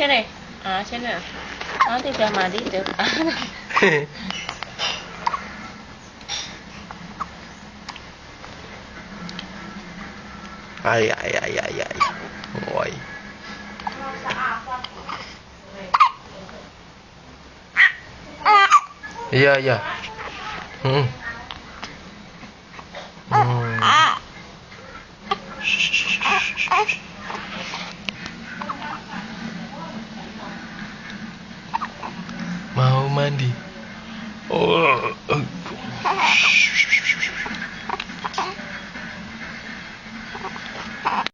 sini. Ah, sini. Nanti udah mandi tuh. Ay. Woi. Iya. Hmm. Mau mandi. Oh.